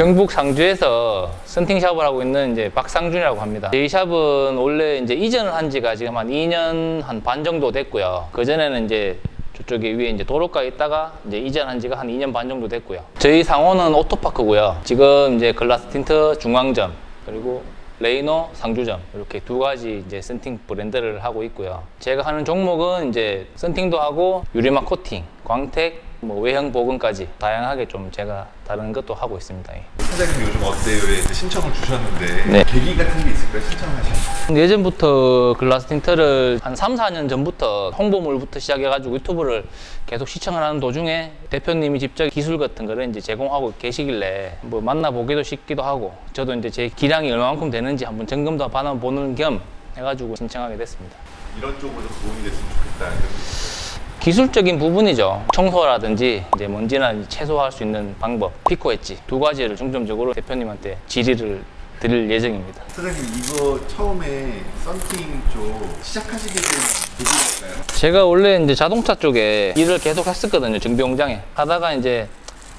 경북 상주에서 썬팅샵을 하고 있는 이제 박상준이라고 합니다. 저희 샵은 원래 이제 이전을 한 지가 지금 한 2년 한 반 정도 됐고요. 그전에는 이제 저쪽에 위에 이제 도로가에 있다가 이제 이전한 지가 한 2년 반 정도 됐고요. 저희 상호는 오토파크고요. 지금 이제 글라스 틴트 중앙점 그리고 레이노 상주점 이렇게 두 가지 이제 썬팅 브랜드를 하고 있고요. 제가 하는 종목은 이제 썬팅도 하고 유리막 코팅, 광택, 뭐 외형 복원까지 다양하게 좀 제가 다른 것도 하고 있습니다. 사장님 요즘 어때요에 신청을 주셨는데 네. 계기 같은 게 있을까요? 신청하신? 예전부터 글라스 틴트를 한 3, 4년 전부터 홍보물부터 시작해가지고 유튜브를 계속 시청을 하는 도중에 대표님이 직접 기술 같은 거를 이제 제공하고 계시길래 뭐 만나보기도 싶기도 하고 저도 이제 제 기량이 얼마만큼 되는지 한번 점검도 받아보는 겸 해가지고 신청하게 됐습니다. 이런 쪽으로 좀 도움이 됐으면 좋겠다. 이런 게 있을까요? 기술적인 부분이죠. 청소라든지 이제 먼지나 최소화할 수 있는 방법, 피코 엣지 두 가지를 중점적으로 대표님한테 질의를 드릴 예정입니다. 사장님 이거 처음에 썬팅 쪽 시작하시게 된 계기일까요? 제가 원래 이제 자동차 쪽에 일을 계속 했었거든요. 정비 공장에 하다가 이제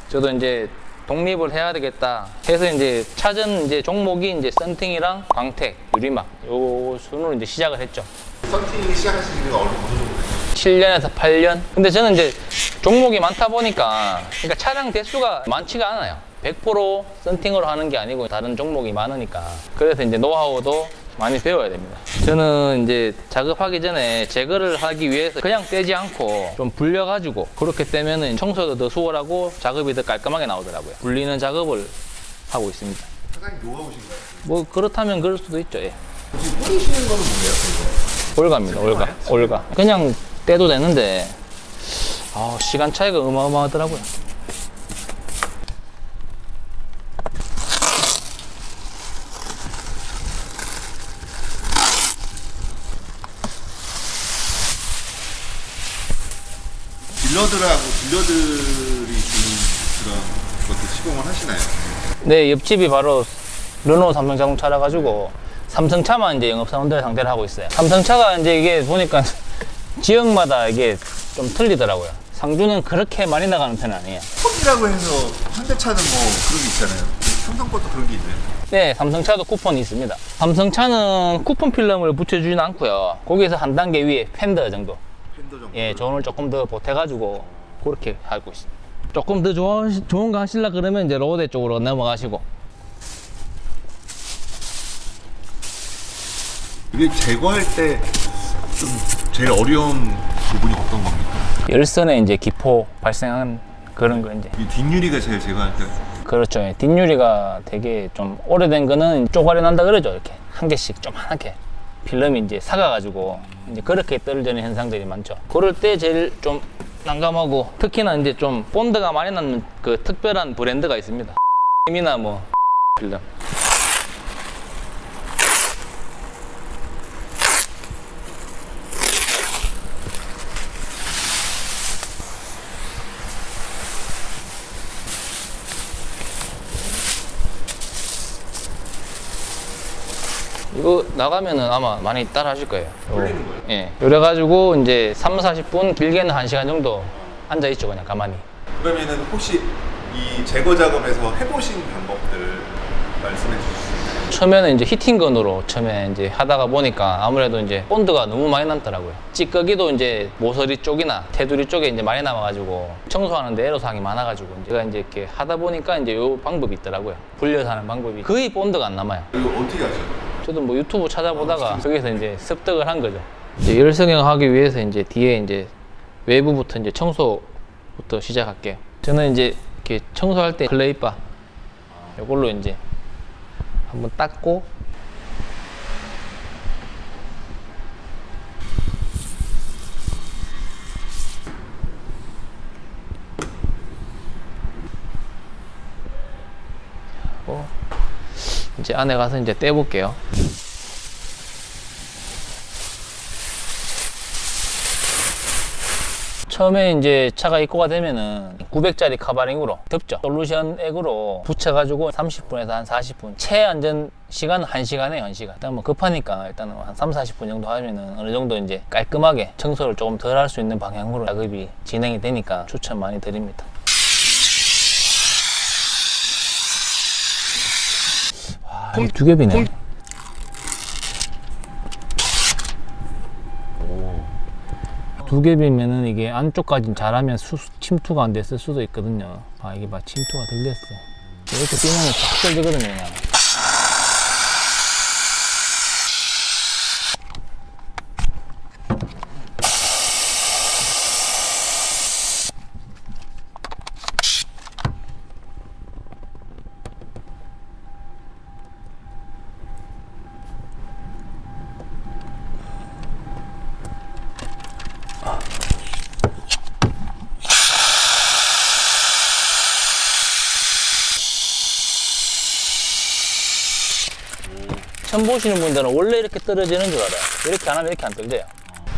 저도 이제 독립을 해야 되겠다 해서 이제 찾은 이제 종목이 이제 썬팅이랑 광택, 유리막 요 순으로 이제 시작을 했죠. 썬팅 시작하신 지가 어느 정도 됐나요? 7년에서 8년? 근데 저는 이제 종목이 많다 보니까 그러니까 차량 대수가 많지가 않아요. 100% 썬팅으로 하는 게 아니고 다른 종목이 많으니까 그래서 이제 노하우도 많이 배워야 됩니다. 저는 이제 작업하기 전에 제거를 하기 위해서 그냥 떼지 않고 좀 불려가지고 그렇게 떼면은 청소도 더 수월하고 작업이 더 깔끔하게 나오더라고요. 불리는 작업을 하고 있습니다. 사장님 노하우신가요? 뭐 그렇다면 그럴 수도 있죠. 예. 혹시 뿌리시는 거는 뭐예요? 그거? 올가입니다. 올가. 그냥 떼도 되는데 시간 차이가 어마어마하더라고요. 딜러들이 주는 그런 것도 시공을 하시나요? 네, 옆집이 바로 르노 삼성 자동차라 가지고 삼성차만 이제 영업사원들 상대를 하고 있어요. 삼성차가 이제 이게 보니까 지역마다 이게 좀 틀리더라고요. 상주는 그렇게 많이 나가는 편은 아니에요. 쿠폰이라고 해서 현대차는 뭐 그런 게 있잖아요. 삼성 것도 그런 게 있나요? 네, 삼성차도 쿠폰이 있습니다. 삼성차는 쿠폰 필름을 붙여주진 않고요. 거기에서 한 단계 위에 팬더 정도. 팬더 정도. 예, 존을 조금 더 보태가지고 그렇게 하고 있습니다. 조금 더 좋은 거 하시려 그러면 이제 로데 쪽으로 넘어가시고. 이게 제거할 때 좀 제일 어려운 부분이 어떤 겁니까? 열선에 이제 기포 발생한 그런 거 이제. 이 뒷유리가 제일 제거할 때 그렇죠. 예, 뒷유리가 되게 좀 오래된 거는 쪼가리 난다 그러죠. 이렇게 한 개씩 조그맣게 필름이 이제 사가가지고 이제 그렇게 떨어지는 현상들이 많죠. 그럴 때 제일 좀 난감하고 특히나 이제 좀 본드가 많이 나는 그 특별한 브랜드가 있습니다. 이나 뭐 필름. 이거 나가면은 아마 많이 따라 하실 거예요. 돌리는 거예요? 예. 그래가지고 이제 3, 40분, 길게는 1시간 정도 앉아있죠, 그냥 가만히. 그러면은 혹시 이 제거 작업에서 해보신 방법들 말씀해 주실 수 있나요? 처음에는 이제 히팅건으로 처음에 이제 하다가 보니까 아무래도 이제 본드가 너무 많이 남더라고요. 찌꺼기도 이제 모서리 쪽이나 테두리 쪽에 이제 많이 남아가지고 청소하는데 애로사항이 많아가지고 제가 이제 이렇게 하다 보니까 이제 요 방법이 있더라고요. 불려서 하는 방법이 거의 본드가 안 남아요. 이거 어떻게 하죠? 저도 뭐 유튜브 찾아보다가 거기서 이제 습득을 한 거죠. 이제 열성형 하기 위해서 이제 뒤에 이제 외부부터 이제 청소부터 시작할게요. 저는 이제 이렇게 청소할 때 클레이바 이걸로 이제 한번 닦고 이제 안에 가서 이제 떼볼게요. 처음에 이제 차가 입고가 되면은 900짜리 카바링으로 덮죠. 솔루션 액으로 붙여가지고 30분에서 한 40분. 최안전 시간은 1시간에 1시간. 일단 뭐 급하니까 일단은 한 3, 40분 정도 하면은 어느 정도 이제 깔끔하게 청소를 조금 덜 할 수 있는 방향으로 작업이 진행이 되니까 추천 많이 드립니다. 이 두 겹이네. 두 겹이면은 이게 안쪽까지 잘하면 침투가 안 됐을 수도 있거든요. 아, 이게 막 침투가 덜 됐어. 이렇게 뛰면 딱 떨리거든요, 그냥. 처음 보시는 분들은 원래 이렇게 떨어지는 줄 알아요. 이렇게 안 하면 이렇게 안 떨려요.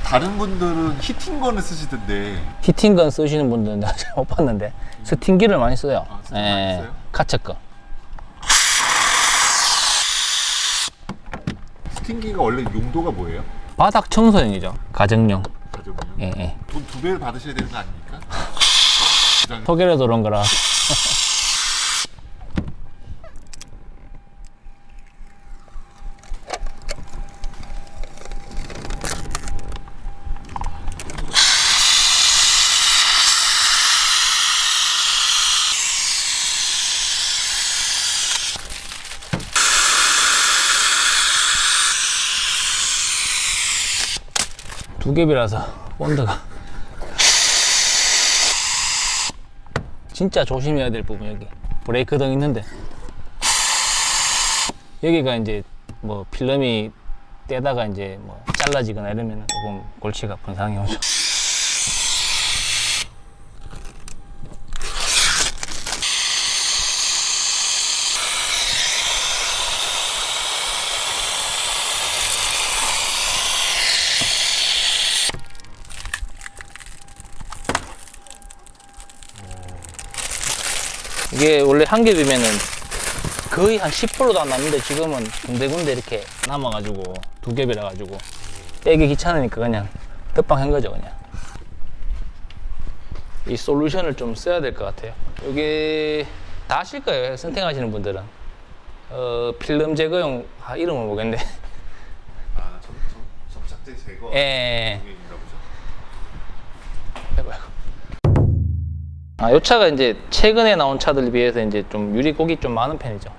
다른 분들은 히팅건을 쓰시던데. 히팅건 쓰시는 분들은 내가 잘 못 봤는데 스팅기를 많이 써요. 아, 스팅 많이 써요? 카처 거. 스팅기가 원래 용도가 뭐예요? 바닥 청소용이죠. 가정용. 가정용. 예. 돈 2배를 받으셔야 되는 거 아닙니까? 소개해서 그런 거라. 두 겹이라서 본드가 진짜 조심해야 될 부분. 여기 브레이크 등 있는데 여기가 이제 뭐 필름이 떼다가 이제 뭐 잘라지거나 이러면 조금 골치가 아픈 상황이 오죠. 이게 원래 한 겹이면은 거의 한 10%도 안 남는데 지금은 군데군데 이렇게 남아가지고 두 겹이라 가지고 빼기 귀찮으니까 그냥 덧방한 거죠, 그냥. 이 솔루션을 좀 써야 될 것 같아요. 이게 다 아실 거예요, 선택하시는 분들은. 필름 제거용, 이름을 모르겠네. 아, 접착제 제거. 예. 공인인가 보죠? 아이고. 이 차가 이제 최근에 나온 차들 비해서 이제 좀 유리곡이 좀 많은 편이죠.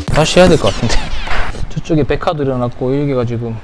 다시 해야 될 것 같은데. 저쪽에 백화도 일어났고 여기가 지금